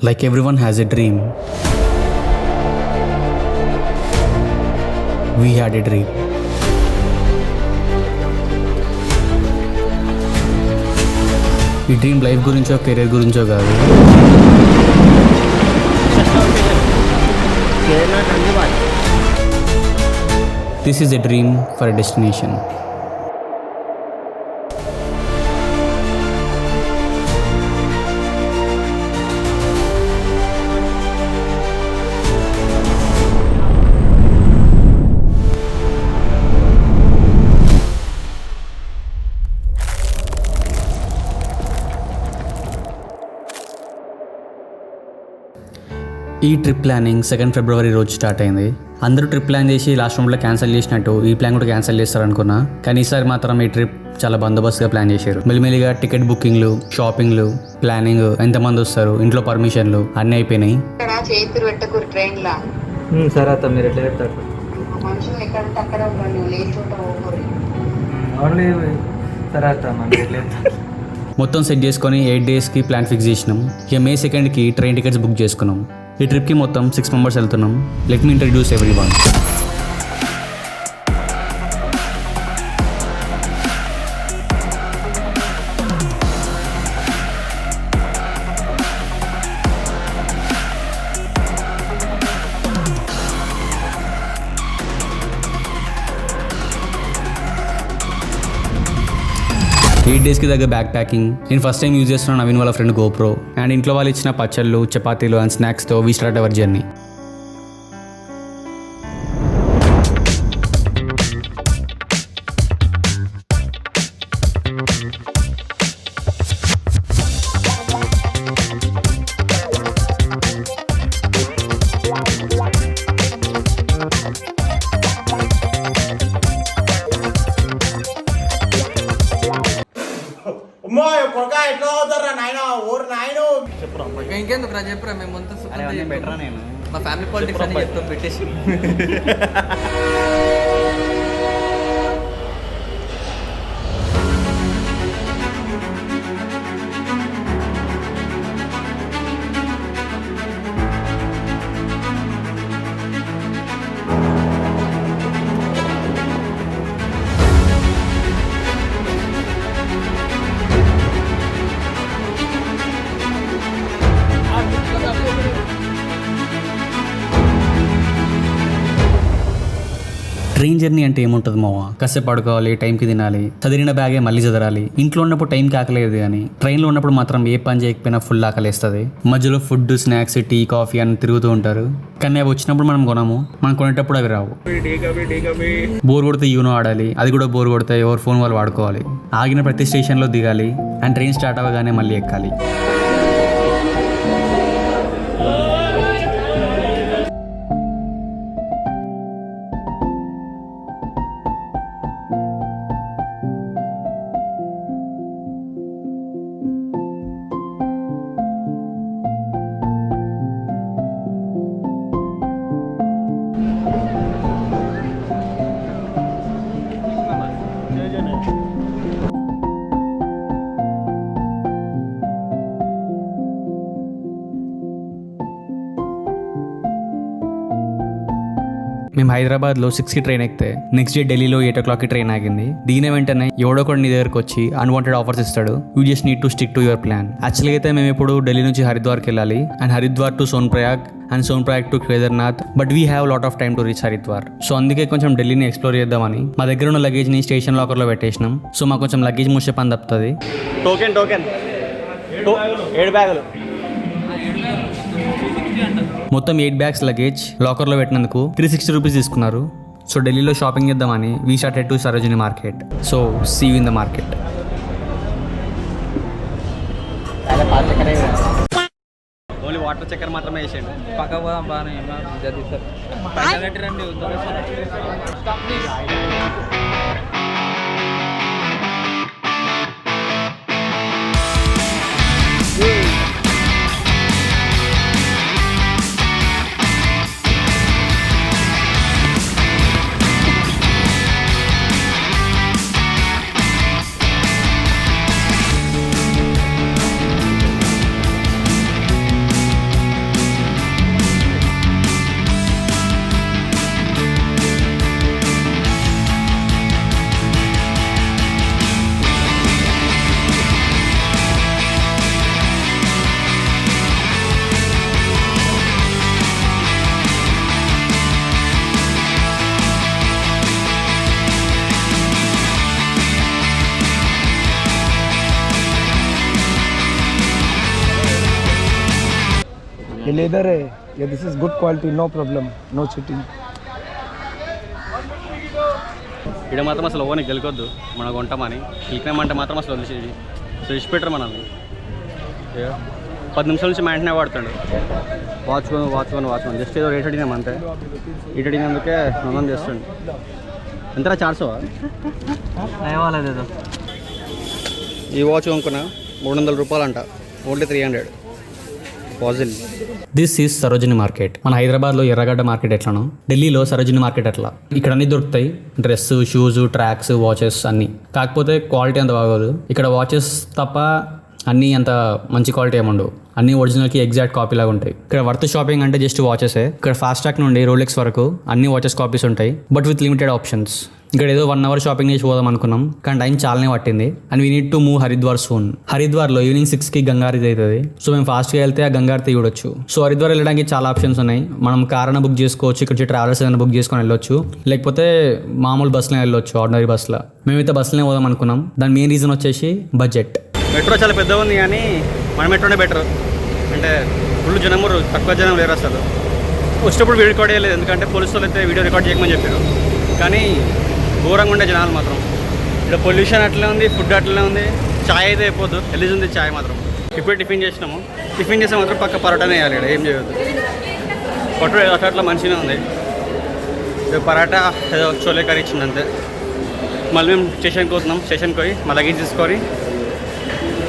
Like everyone has a dream. We had a dream. ఈ dream life గురించో career గురించో కాదు, this is a dream for a destination. ఈ trip planning 2 ఫిబ్రవరి రోజు start అయింది. అందరూ ట్రిప్ ప్లాన్ చేసి లాస్ట్ మూమెంట్లో క్యాన్సిల్ చేసినట్టు ఈ ప్లాన్ కూడా క్యాన్సిల్ చేస్తారనుకున్నా, కానీ ఈసారి మాత్రం ఈ ట్రిప్ చాలా బందోబస్తుగా ప్లాన్ చేశారు. మెల్లిమెల్లిగా టికెట్ బుకింగ్లు, షాపింగ్లు, ప్లానింగ్, ఎంతమంది వస్తారు, ఇంట్లో పర్మిషన్లు అన్నీ అయిపోయినాయి. చేతులు పెట్టకూరు ట్రైన్లా. సరే అత్త, మీరు ఎట్లా చెప్తారు? మనుషులు ఎక్కడంటే అక్కడ ఉండండి, లేచోట పోకూరు. అవును, సరే అత్త, మనం ఎట్లా చెప్తారు? మొత్తం సెట్ చేసుకొని 8 డేస్కి ప్లాన్ ఫిక్స్ చేసినాం. ఇక మే 2కి ట్రైన్ టికెట్స్ బుక్ చేసుకున్నాం. ఈ ట్రిప్కి మొత్తం 6 మెంబర్స్ వెళ్తున్నాం. Let me introduce everyone. Eight డేస్కి దగ్గర బ్యాక్ ప్యాకింగ్. నేను ఫస్ట్ టైం యూజ్ చేస్తున్న నవీన్ వాళ్ళ ఫ్రెండ్ గోప్రో అండ్ ఇంట్లో వాళ్ళు ఇచ్చిన పచ్చళ్ళు, చపాతీలు అండ్ స్నాక్స్తో వీ స్టార్ట్ అవర్ జర్నీ. ఇంకెందుకు చెప్పురా, మేము మా ఫ్యామిలీ పాలిటిక్స్ అని చెప్తాం పెట్టేసి. ట్రైన్ జర్నీ అంటే ఏముంటుంది మావా, కాసేపు పడుకోవాలి, టైంకి తినాలి, చదివిన బ్యాగే మళ్ళీ చదరాలి. ఇంట్లో ఉన్నప్పుడు టైంకి ఆకలేదు, కానీ ట్రైన్లో ఉన్నప్పుడు మాత్రం ఏ పని చేయకపోయినా ఫుల్ ఆకలేస్తుంది. మధ్యలో ఫుడ్, స్నాక్స్, టీ, కాఫీ అని తిరుగుతూ ఉంటారు, కానీ అవి వచ్చినప్పుడు మనం కొనము, మనం కొనేటప్పుడు అవి రావు. బోర్ కొడితే యూనో ఆడాలి, అది కూడా బోర్ కొడితే ఎవరు ఫోన్ వాళ్ళు వాడుకోవాలి. ఆగిన ప్రతి స్టేషన్లో దిగాలి అండ్ ట్రైన్ స్టార్ట్ అవ్వగానే మళ్ళీ ఎక్కాలి. మేము హైదరాబాద్లో 6కి ట్రైన్ ఎక్కితే నెక్స్ట్ డే ఢిల్లీలో 8 o'clockకి ట్రైన్ ఆగింది. దిగిన వెంటనే ఎవడో కూడా నీ దగ్గరకు వచ్చి అన్వాంటెడ్ ఆఫర్స్ ఇస్తాడు. You just need to stick to your plan. యాక్చువల్గా అయితే మేము ఇప్పుడు ఢిల్లీ నుంచి హరిద్వార్కి వెళ్ళాలి and Haridwar to Sonprayag and Sonprayag to Kedarnath, but we have lot of time to reach Haridwar. So అందుకే కొంచెం ఢిల్లీని ఎక్స్ప్లోర్ చేద్దామని మా దగ్గర ఉన్న లగేజ్ని స్టేషన్ లాకర్లో పెట్టేసినాం. సో మాకు కొంచెం లగేజ్ మూసే పని తప్పుతుంది. టోకెన్ 7 బ్యాగులు, మొత్తం 8 bags లగేజ్ లాకర్లో పెట్టినందుకు 360 రూపీస్ తీసుకున్నారు. సో ఢిల్లీలో షాపింగ్ చేద్దామని we started to Sarojini market. So see you in the market. Only water చక్కెర మాత్రమే వేసేయండి. పక్క పోదాం బాగానే రండి. ये लेदर है, ये this is good quality, no problem, no cheating. ఇక్కడ మాత్రం అసలు ఓని గెలుకొద్దు మనం కొంటామని గెలికినామంటే మాత్రం అసలు వదిలేసి సో ఇచ్చిపెట్టరు మనల్ని 10 నిమిషాల నుంచి మా ఇంటనే వాడుతాడు వాచ్కొని జస్ట్ ఏదో రేట్ అడిగినాం అంతే ఇటు అడిగినందుకే నొందని చేస్తాడు ఎంతరా 400 అయ్యవాలేదు ఈ వాచ్ కొనుక్కున్నా 300 రూపాయలు అంట only 300 puzzle. This is Sarojini market. మన హైదరాబాద్లో ఎర్రగడ్డ మార్కెట్ ఎట్లానో ఢిల్లీలో సరోజిని మార్కెట్ అట్లా ఇక్కడ అన్నీ దొరుకుతాయి, డ్రెస్, షూస్, ట్రాక్స్, వాచెస్ అన్నీ. కాకపోతే క్వాలిటీ అంత బాగోదు. ఇక్కడ వాచెస్ తప్ప అన్నీ అంత మంచి క్వాలిటీ ఏముండవు, అన్ని ఒరిజినల్కి ఎగ్జాక్ట్ కాపీ లాగా ఉంటాయి. ఇక్కడ వర్త్ షాపింగ్ అంటే జస్ట్ వాచెసే. ఇక్కడ ఫాస్ట్ ట్రాక్ నుండి రోలెక్స్ వరకు అన్ని వాచెస్ కాపీస్ ఉంటాయి, బట్ విత్ లిమిటెడ్ ఆప్షన్స్. ఇక్కడ ఏదో 1 అవర్ షాపింగ్ చేసి పోదాం అనుకున్నాం, కానీ టైం చాలానే పట్టింది. And we need to move Haridwar soon. హరిద్వార్లో ఈవినింగ్ 6కి గంగారతి అవుతుంది. సో మేము ఫాస్ట్గా వెళ్తే ఆ గంగారతి చూడొచ్చు. సో హరిద్వార్ వెళ్ళడానికి చాలా ఆప్షన్స్ ఉన్నాయి. మనం కార్ అయినా బుక్ చేసుకోవచ్చు, ఇక్కడ నుంచి ట్రావెలర్స్ ఏదైనా బుక్ చేసుకొని వెళ్ళొచ్చు, లేకపోతే మామూలు బస్సులో వెళ్ళొచ్చు, ఆర్డినరీ బస్సులో. మేమైతే బస్సులోనే పోదాం అనుకున్నాం. దాని మెయిన్ రీజన్ వచ్చేసి బడ్జెట్. మెట్రో చాలా పెద్దగా ఉంది, కానీ మన మెట్రోనే బెటర్. అంటే ఫుల్ జనం, తక్కువ జనం లేరు అసలు. వచ్చేటప్పుడు వీడియో రికార్డ్ చేయలేదు, ఎందుకంటే పోలీసు వాళ్ళు అయితే వీడియో రికార్డ్ చేయమని చెప్పారు. కానీ ఘోరంగా ఉండే జనాలు మాత్రం. ఇక్కడ పొల్యూషన్ అట్లే ఉంది, ఫుడ్ అట్లనే ఉంది. చాయ్ అయితే అయిపోద్దు, గలీజ్ ఉంది చాయ్ మాత్రం. ఇప్పుడే టిఫిన్ చేసినాము, టిఫిన్ చేస్తే మాత్రం పక్క పరోటానే వేయాలి. ఇక్కడ ఏం చేయొద్దు, పట్టు అట్లా మంచిగా ఉంది. పరాటా ఏదో చోలే కర్రీ ఇచ్చింది అంతే. మళ్ళీ మేము స్టేషన్కి పోతున్నాం. స్టేషన్కి పోయి మా లగేజ్ తీసుకొని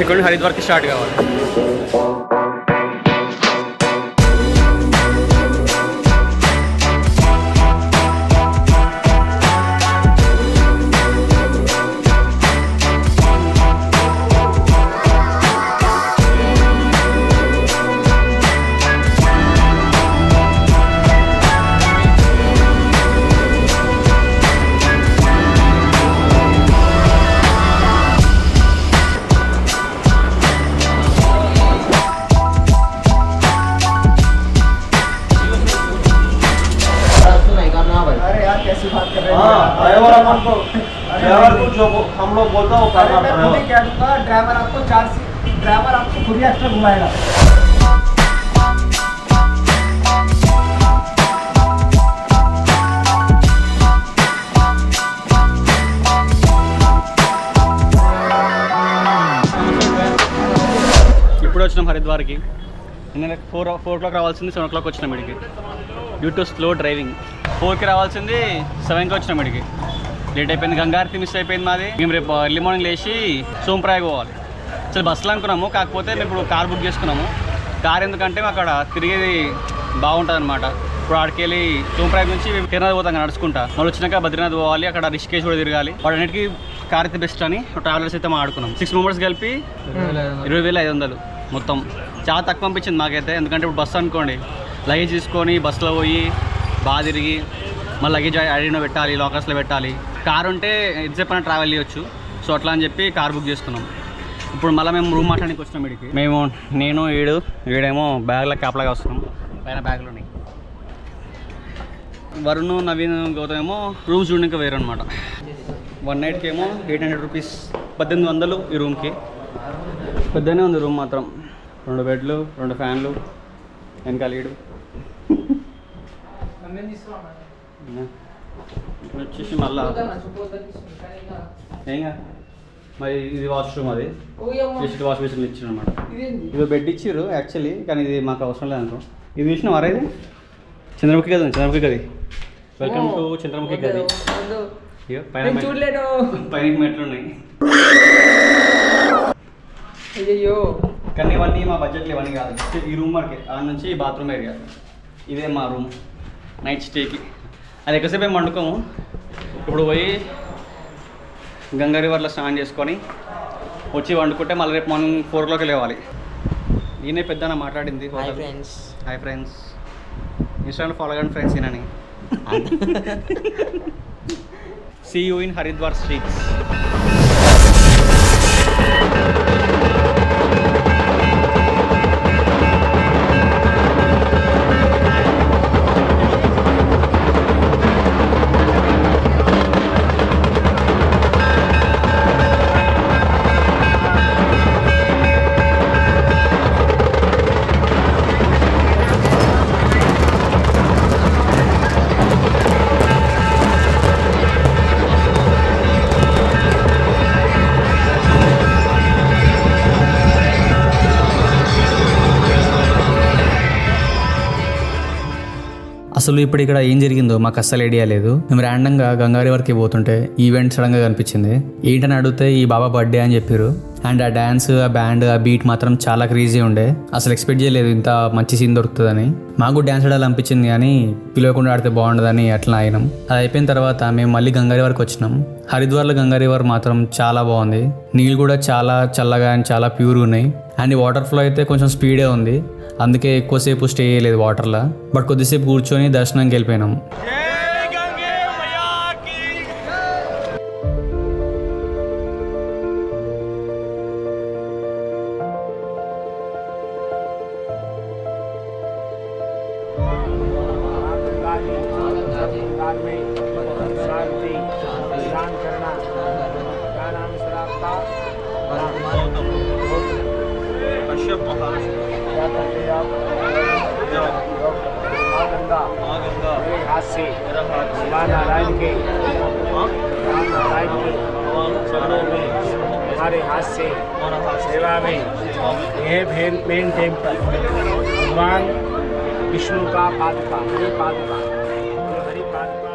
ఇక్కడ హరిద్వార్కి స్టార్ట్ కావాలి. ड्राइवर को जो हम लोग बोलता है वो करना पड़ेगा. क्या दूंगा, ड्राइवर आपको 4 सीट, ड्राइवर आपको खुद ही एक्स्ट्रा घुमाएगा. ఇప్పుడు వచ్చినాం హరిద్వార్కి. నేను 4 o'clock రావాల్సింది 7 o'clock వచ్చినాం ఇడికి. Due to slow driving. 4కి రావాల్సింది 7కి వచ్చినాం ఇడికి. లేట్ అయిపోయింది, గంగారతి మిస్ అయిపోయింది మాది. మేము రేపు ఎర్లీ మార్నింగ్ లేచి సోంప్రాయ్ పోవాలి. అసలు బస్సులో అనుకున్నాము, కాకపోతే మేము ఇప్పుడు కార్ బుక్ చేసుకున్నాము. కార్ ఎందుకంటే అక్కడ తిరిగేది బాగుంటుంది అనమాట. ఇప్పుడు ఆడికి వెళ్ళి సోంప్రాయ్ నుంచి మేము తిరునాథ్ పోతాం నడుచుకుంటా. మళ్ళీ వచ్చినాక బద్రీనాథ్ పోవాలి, అక్కడ రిషికేశ్ కూడా తిరగాలి. వాడన్నిటికీ కార్ అయితే బెస్ట్ అని ట్రావెలర్స్ అయితే మాట్లాడుకున్నాం. 6 మెంబర్స్ కలిపి 20,500 మొత్తం. చాలా తక్కువ అనిపించింది మాకైతే, ఎందుకంటే ఇప్పుడు బస్సు అనుకోండి, లగేజ్ తీసుకొని బస్సులో పోయి బాగా తిరిగి మళ్ళీ లగేజ్ ఐడీలో పెట్టాలి, లాకర్స్లో పెట్టాలి. కార్ ఉంటే ఎంతసేపు అయినా ట్రావెల్ చేయొచ్చు. సో అట్లా అని చెప్పి కార్ బుక్ చేసుకున్నాం. ఇప్పుడు మళ్ళీ మేము రూమ్ మాట్లాడానికి వచ్చినాం వీడికి. మేము నేను వీడేమో బ్యాగ్లో క్యాప్లాగా వస్తున్నాం. పైన బ్యాగ్లో ఉన్నాయి. వరుణ్, నవీన్, గౌతమ్ ఏమో రూమ్స్ చూడడానికి వేరు అనమాట. 1 నైట్కి ఏమో 800 రూపీస్, 1800 ఈ రూమ్కి. పెద్దనే ఉంది రూమ్ మాత్రం. 2 బెడ్లు, 2 ఫ్యాన్లు, వెనకాల ఈడు. ఇప్పుడు వచ్చేసి మళ్ళా ఏంగా మరి ఇది వాష్రూమ్, అది జస్ట్ వాష్ బేసిన్ ఇచ్చారు అనమాట. ఇది బెడ్ ఇచ్చారు యాక్చువల్లీ, కానీ ఇది మాకు అవసరం లేదనుకో. ఇది చూసిన వారా, ఇది చంద్రముఖి గది. చంద్రముఖి గది. వెల్కమ్ టు చంద్రముఖి గది. పైన మెట్లు ఉన్నాయి. కానీ ఇవన్నీ మా బడ్జెట్లో ఇవన్నీ కాదు. ఈ రూమ్ వరకే, ఆ నుంచి బాత్రూమ్ ఏరియా. ఇదే మా రూమ్ నైట్ స్టేకి. అది ఎక్కువసేపు ఏం వండుకోము. ఇప్పుడు పోయి గంగా రివర్లో స్నానం చేసుకొని వచ్చి వండుకుంటే మళ్ళీ రేపు మార్నింగ్ 4 o'clock లేవాలి. ఈయనే పెద్ద మాట్లాడింది. హాయ్ ఫ్రెండ్స్, ఇన్స్టాగ్రామ్ ఫాలో కండి ఫ్రెండ్స్ ఈయనని. See you in Haridwar streets. అసలు ఇప్పుడు ఇక్కడ ఏం జరిగిందో మాకు అస్సలు ఐడియా లేదు. మేము ర్యాండంగా గంగా రివర్కి పోతుంటే ఈవెంట్ సడన్గా కనిపించింది. ఏంటని అడిగితే ఈ బాబా బర్త్డే అని చెప్పారు. అండ్ ఆ డ్యాన్స్, ఆ బ్యాండ్, ఆ బీట్ మాత్రం చాలా క్రేజీ ఉండే. అసలు ఎక్స్పెక్ట్ చేయలేదు ఇంత మంచి సీన్ దొరుకుతుందని. మాకు డ్యాన్స్ ఆడాలి అనిపించింది కానీ పిలవకుండా ఆడితే బాగుండదని అట్లా అయినాం. అది అయిపోయిన తర్వాత మేము మళ్ళీ గంగా రివర్కి వచ్చినాం. హరిద్వార్లో గంగా రివర్ మాత్రం చాలా బాగుంది. నీళ్ళు కూడా చాలా చల్లగా అండ్ చాలా ప్యూర్గా ఉన్నాయి. అండ్ ఈ వాటర్ ఫ్లో అయితే కొంచెం స్పీడే ఉంది. అందుకే ఎక్కువసేపు స్టే చేయలేదు వాటర్లో. బట్ కొద్దిసేపు కూర్చొని దర్శనంకి వెళ్ళిపోయినాం. शांति स्नान करना, क्या नाम है सर आपका? कश्यप महाराज। क्या करते हैं आप? माँ गंगा मेरे हाथ से माँ नारायण के चरणों में हमारे हाथ से सेवा में यह मेन टेम्पल भगवान विष्णु का पादुका, हरि पादुका, हरि पादुका